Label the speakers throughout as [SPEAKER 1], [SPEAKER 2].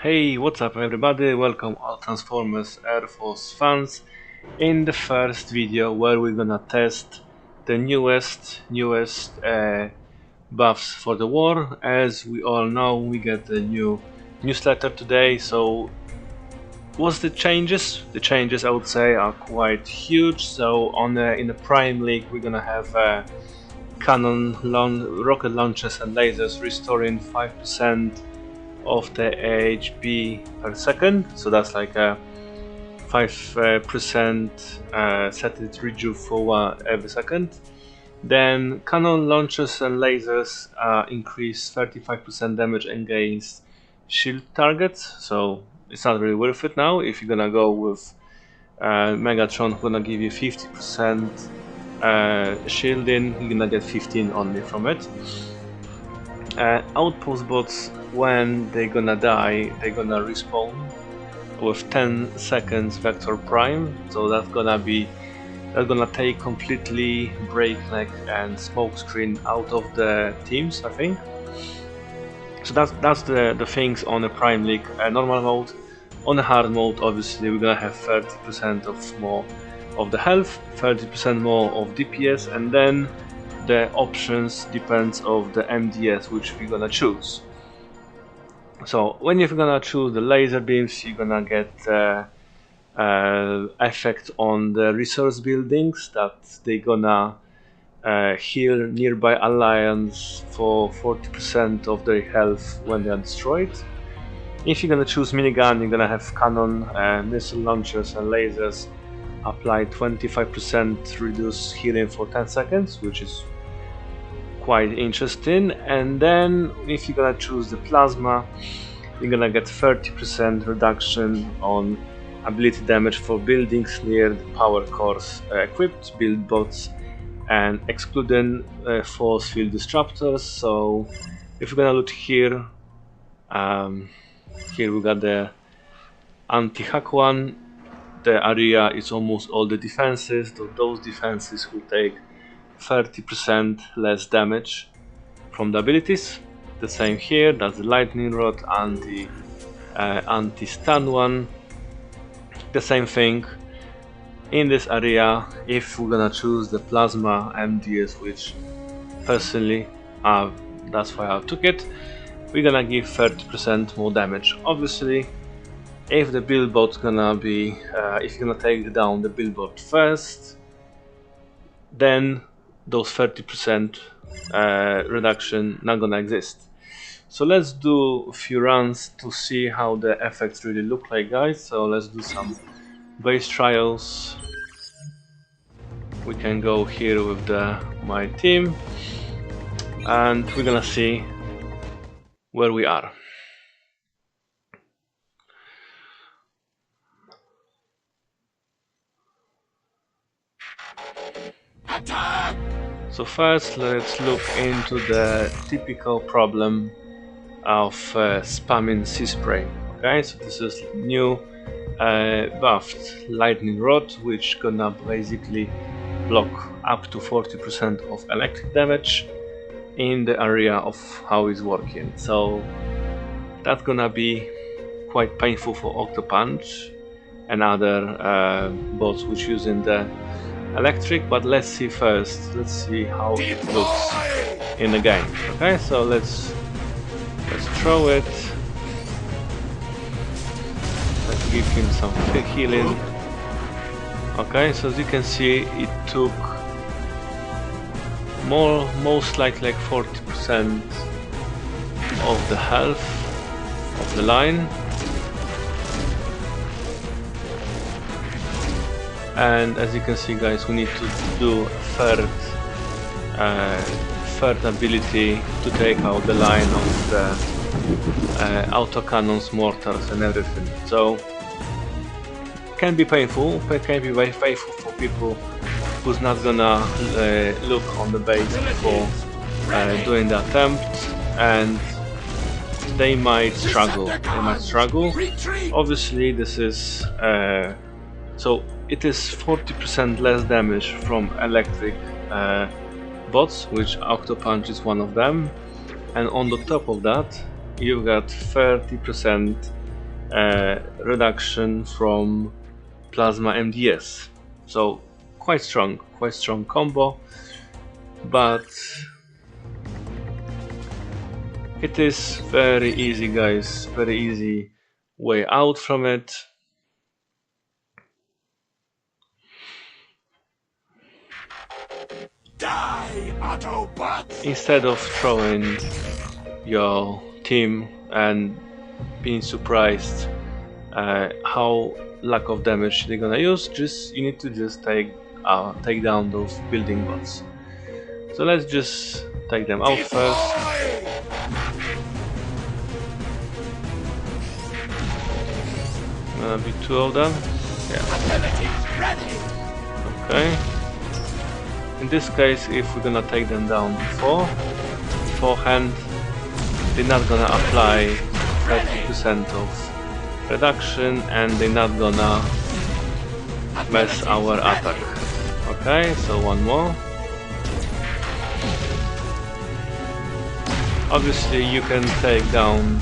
[SPEAKER 1] Hey, what's up everybody, welcome all Transformers Earth Wars fans in the first video where we're gonna test the newest buffs for the war. As we all know, we get a new newsletter today, so what's the changes? The changes I would say are quite huge. So in the Prime League we're gonna have rocket launchers and lasers restoring 5% of the HP per second, so that's like a 5% set it rejuve for every second. Then cannon launchers and lasers increase 35% damage against shield targets, so it's not really worth it now. If you're gonna go with Megatron, who's gonna give you 50% shielding, you're gonna get 15 only from it. Outpost bots, when they're gonna die, they're gonna respawn with 10 seconds vector prime, so that's gonna take completely breakneck and smokescreen out of the teams, I think. So that's the things on the Prime League normal mode. On the hard mode, obviously we're gonna have 30% more of the health, 30% more of DPS, and then the options depends of the MDS which we're gonna choose. So when you're gonna choose the laser beams, you're gonna get effect on the resource buildings, that they're gonna heal nearby alliance for 40% of their health when they are destroyed. If you're gonna choose minigun, you're gonna have cannon, missile launchers and lasers apply 25% reduce healing for 10 seconds, which is quite interesting. And then if you're gonna choose the plasma, you're gonna get 30% reduction on ability damage for buildings near the power cores equipped, build bots, and excluding force field disruptors. So if you're gonna look here, here we got the anti-hack one. The area is almost all the defenses, so those defenses will take 30% less damage from the abilities. The same here, that's the lightning rod, anti-stun one. The same thing in this area. If we're gonna choose the plasma MDS, which personally that's why I took it, we're gonna give 30% more damage. Obviously, if the billboard's gonna be if you're gonna take down the billboard first, then those 30% reduction not gonna exist. So let's do a few runs to see how the effects really look like, guys. So let's do some base trials. We can go here with my team and we're gonna see where we are. So first let's look into the typical problem of spamming C-spray. Okay, so this is new buffed lightning rod, which gonna basically block up to 40% of electric damage in the area of how it's working. So that's gonna be quite painful for Octopunch and other bots which using the electric, but let's see how it looks in the game. Okay, so let's throw it. Let's give him some healing. Okay, so as you can see, it took most likely like 40% of the health of the line. And as you can see, guys, we need to do a third third ability to take out the line of the autocannons, mortars and everything. So can be painful, but can be very painful for people who's not gonna look on the base before doing the attempt, and they might struggle. Obviously this is so it is 40% less damage from electric bots, which Octopunch is one of them, and on the top of that you've got 30% reduction from plasma MDS. So quite strong combo, but it is very easy, guys, very easy way out from it.
[SPEAKER 2] Die, Autobots!
[SPEAKER 1] Instead of throwing your team and being surprised how lack of damage they're gonna use, you need to just take down those building bots. So let's just take them out first. Gonna be 2 of them. Yeah. Okay. In this case, if we're gonna take them down beforehand, they're not gonna apply 30% of reduction, and they're not gonna mess our attack. Okay, so one more. Obviously you can take down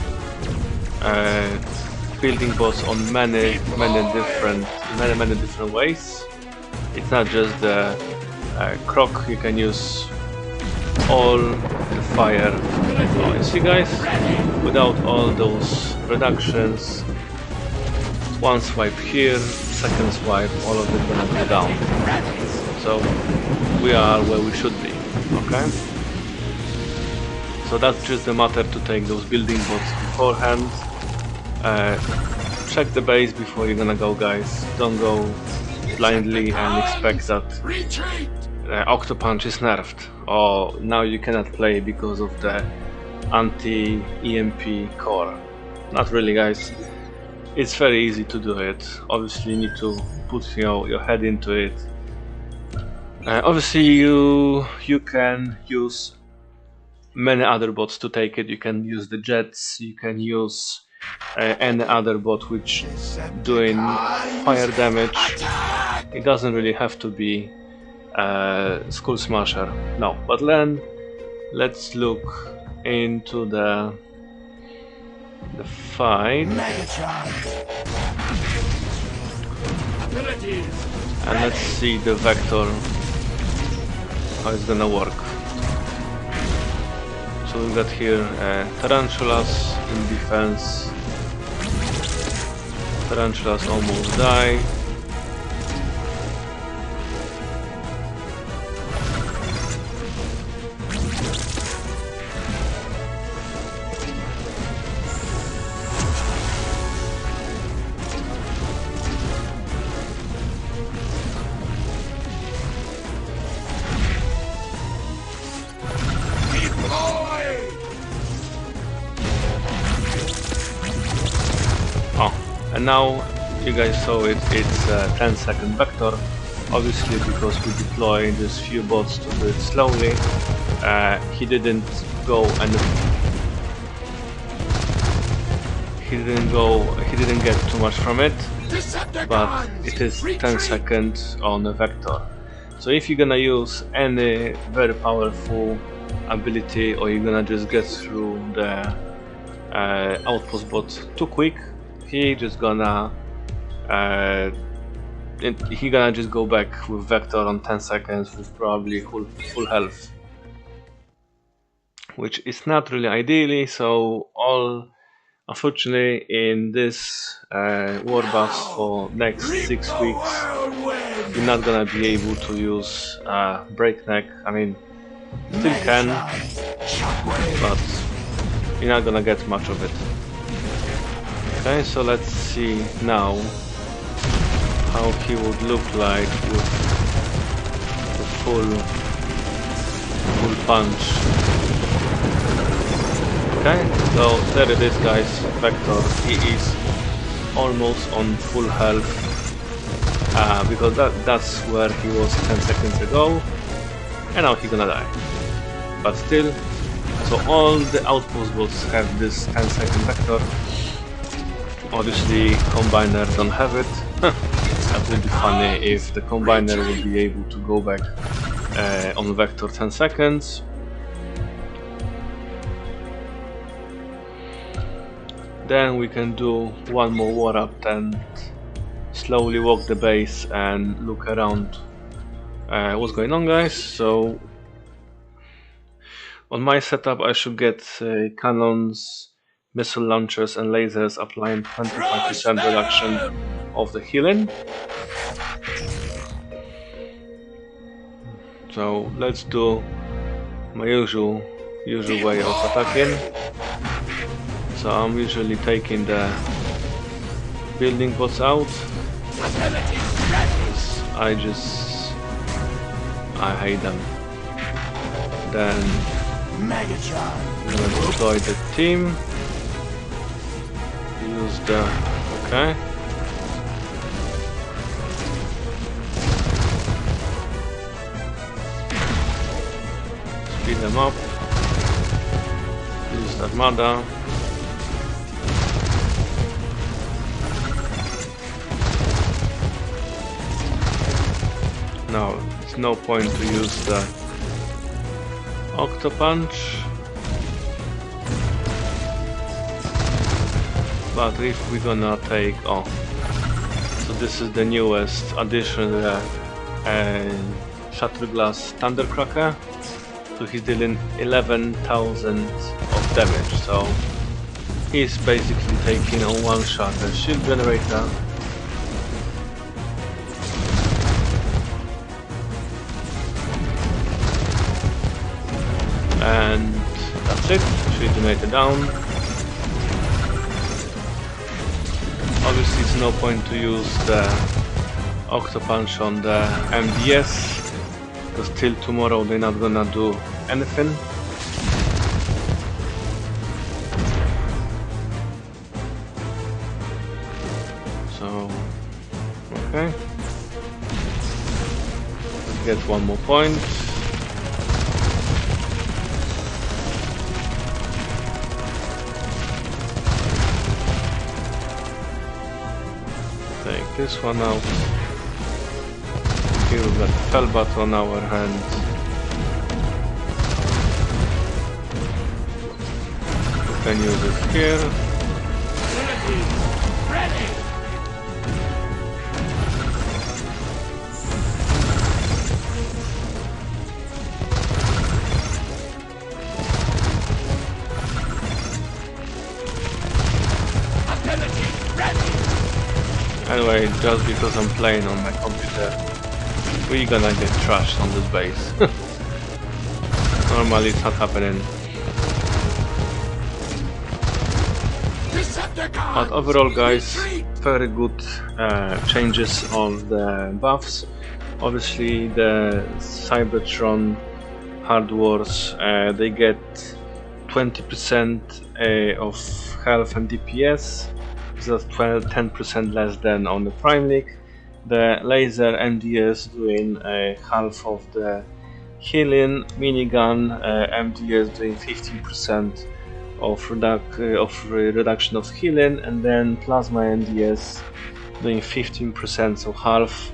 [SPEAKER 1] building bots on many different ways. It's not just the croc, you can use all the fire. So you see, guys, without all those reductions, one swipe here, second swipe, all of it gonna go down. So we are where we should be, okay? So that's just the matter to take those building bots beforehand. Check the base before you're gonna go, guys. Don't go blindly and expect that Octopunch is nerfed. Or now you cannot play because of the anti-EMP core. Not really, guys. It's very easy to do it. Obviously you need to put your head into it. Obviously you can use many other bots to take it. You can use the jets, you can use any other bot which doing fire damage. It doesn't really have to be Skull Smasher. No, but then let's look into the fight, and let's see the vector, how it's gonna work. So we've got here tarantulas in defense. Tarantulas almost die. And now you guys saw it, it's a 10-second vector. Obviously because we deploy these few bots to do it slowly, he didn't get too much from it, but it is 10 seconds on a vector. So if you're gonna use any very powerful ability, or you're gonna just get through the outpost bot too quick, he just gonna just go back with vector on 10 seconds with probably full health, which is not really ideally. So unfortunately in this war buffs for next 6 weeks, you're not gonna be able to use breakneck. I mean, still can, but you're not gonna get much of it. Okay, so let's see now how he would look like with the full full punch. Okay, so there it is, guys. Vector, he is almost on full health because that's where he was 10 seconds ago, and now he's gonna die. But still, so all the outpost bots have this 10-second vector. Obviously, Combiner don't have it. That would be funny if the Combiner will be able to go back on vector 10 seconds. Then we can do one more war up and slowly walk the base and look around what's going on, guys. So on my setup I should get cannons, missile launchers and lasers applying 25% reduction of the healing. So let's do my usual way of attacking. So I'm usually taking the building bots out. I hate them. Then I'm gonna deploy the team. Use the okay. Speed them up. Use the armada. Now, there's no point to use the Octopunch, but if we're gonna take, so this is the newest addition, Shatterglass Thundercracker, so he's dealing 11,000 of damage, so he's basically taking on one shot the shield generator. And that's it, shield generator down. Obviously it's no point to use the Octopunch on the MDS, because till tomorrow they're not gonna do anything. So, okay. Let's get one more point. Take this one out. Here we've got Felbat on our hands. We can use it here.
[SPEAKER 2] Ready.
[SPEAKER 1] Anyway, just because I'm playing on my computer, we're gonna get trashed on this base. Normally it's not happening. But overall, guys, very good changes on the buffs. Obviously the Cybertron Hard Wars, they get 20% of health and DPS. That's 10% less than on the Prime League. The laser MDS doing half of the healing, minigun MDS doing 15% of reduction of healing, and then plasma MDS doing 15%, so half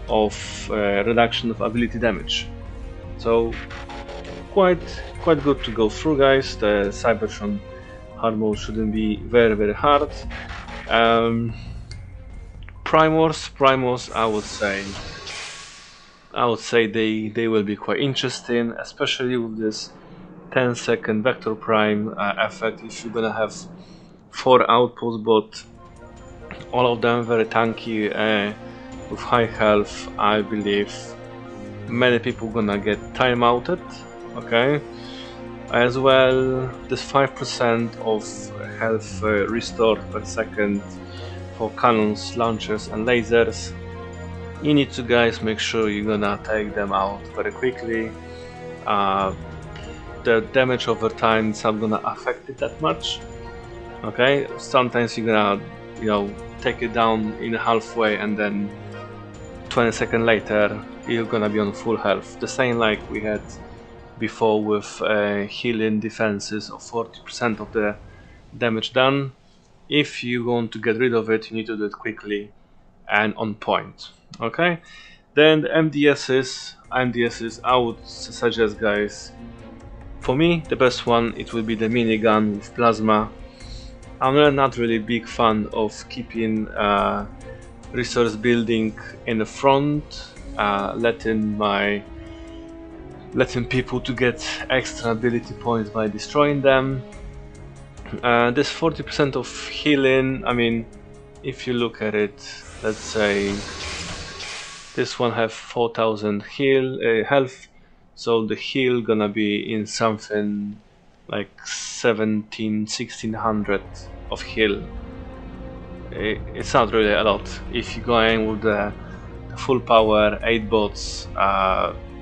[SPEAKER 1] of reduction of ability damage. So quite good to go through, guys. The Cybertron hard mode shouldn't be very hard. Primors, I would say they will be quite interesting, especially with this 10-second vector prime effect. If you're gonna have 4 outposts, but all of them very tanky with high health, I believe many people gonna get time outed. Okay. As well, this 5% of health restored per second for cannons, launchers and lasers. You need to, guys, make sure you're gonna take them out very quickly. the damage over time is not gonna affect it that much. Okay, sometimes you're gonna, you know, take it down in halfway and then 20 seconds later you're gonna be on full health. The same like we had before with healing defenses of 40% of the damage done. If you want to get rid of it, you need to do it quickly and on point. Okay, then the MDSs, I would suggest, guys, for me the best one, it will be the minigun with plasma. I'm not really big fan of keeping resource building in the front, letting people to get extra ability points by destroying them. This 40% of healing, I mean, if you look at it, let's say this one have 4000 health, so the heal gonna be in something like 1600 of heal. It's not really a lot. If you go in with the full power 8 bots,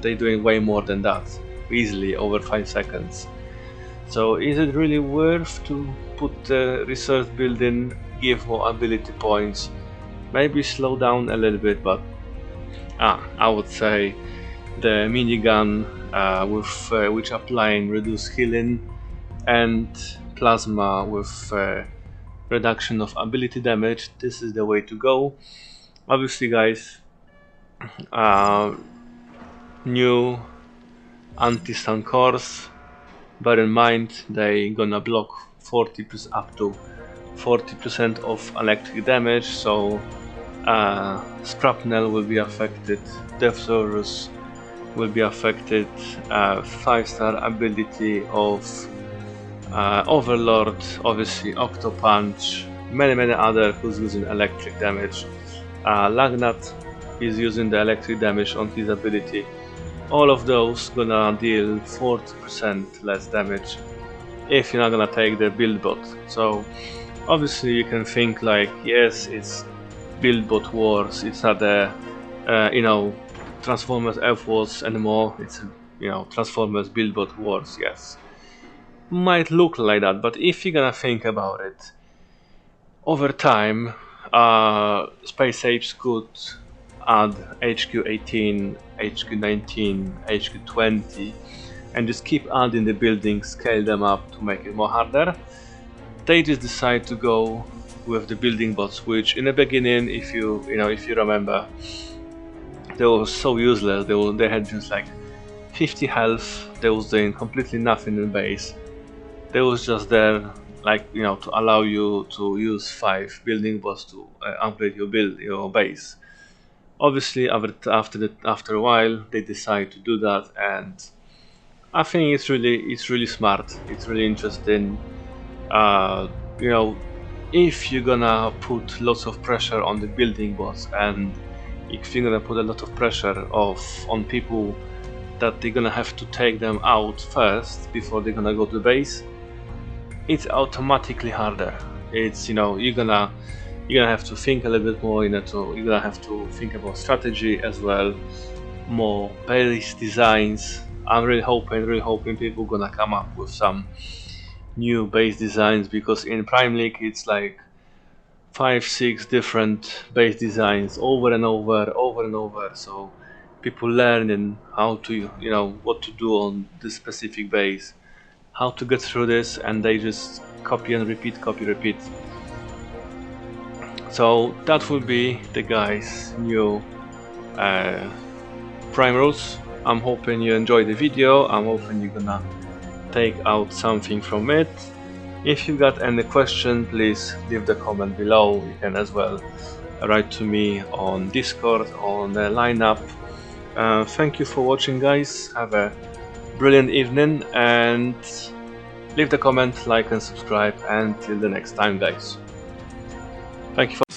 [SPEAKER 1] they're doing way more than that, easily over 5 seconds. So is it really worth to put the research building, give more ability points, maybe slow down a little bit, but I would say the minigun with which applying reduced healing, and plasma with reduction of ability damage, this is the way to go. Obviously, guys, new anti-stun cores, bear in mind they gonna block 40% up to 40% of electric damage, so Scrapnel will be affected, Deathsaurus will be affected, 5-star ability of Overlord, obviously Octopunch, many other who's using electric damage. Lagnat is using the electric damage on his ability. All of those gonna deal 40% less damage if you're not gonna take the build bot. So obviously you can think like, yes, it's build bot wars, it's not the you know, Transformers Earth Wars anymore, it's, you know, Transformers build bot wars. Yes, might look like that, but if you're gonna think about it, over time Space Apes could add HQ 18, HQ 19, HQ 20 and just keep adding the buildings, scale them up to make it more harder. They just decide to go with the building bots, which in the beginning, if you remember, they were so useless. They had just like 50 health, they was doing completely nothing in base. They was just there, like, you know, to allow you to use 5 building bots to upgrade your base. Obviously, after a while, they decide to do that, and I think it's really smart. It's really interesting. You know, if you're gonna put lots of pressure on the building bots, and if you're gonna put a lot of pressure on people that they're gonna have to take them out first before they're gonna go to base, it's automatically harder. It's, you know, you're gonna have to think a little bit more. You're gonna have to think about strategy as well, more base designs. I'm really hoping people gonna come up with some new base designs, because in Prime League it's like 5-6 different base designs over and over, so people learning how to, you know, what to do on this specific base, how to get through this, and they just copy and repeat. So that will be the guys' new Prime rules. I'm hoping you enjoyed the video. I'm hoping you're gonna take out something from it. If you got any question, please leave the comment below. You can as well write to me on Discord, on the lineup. Thank you for watching, guys. Have a brilliant evening, and leave the comment, like and subscribe. Until the next time, guys. Thank you for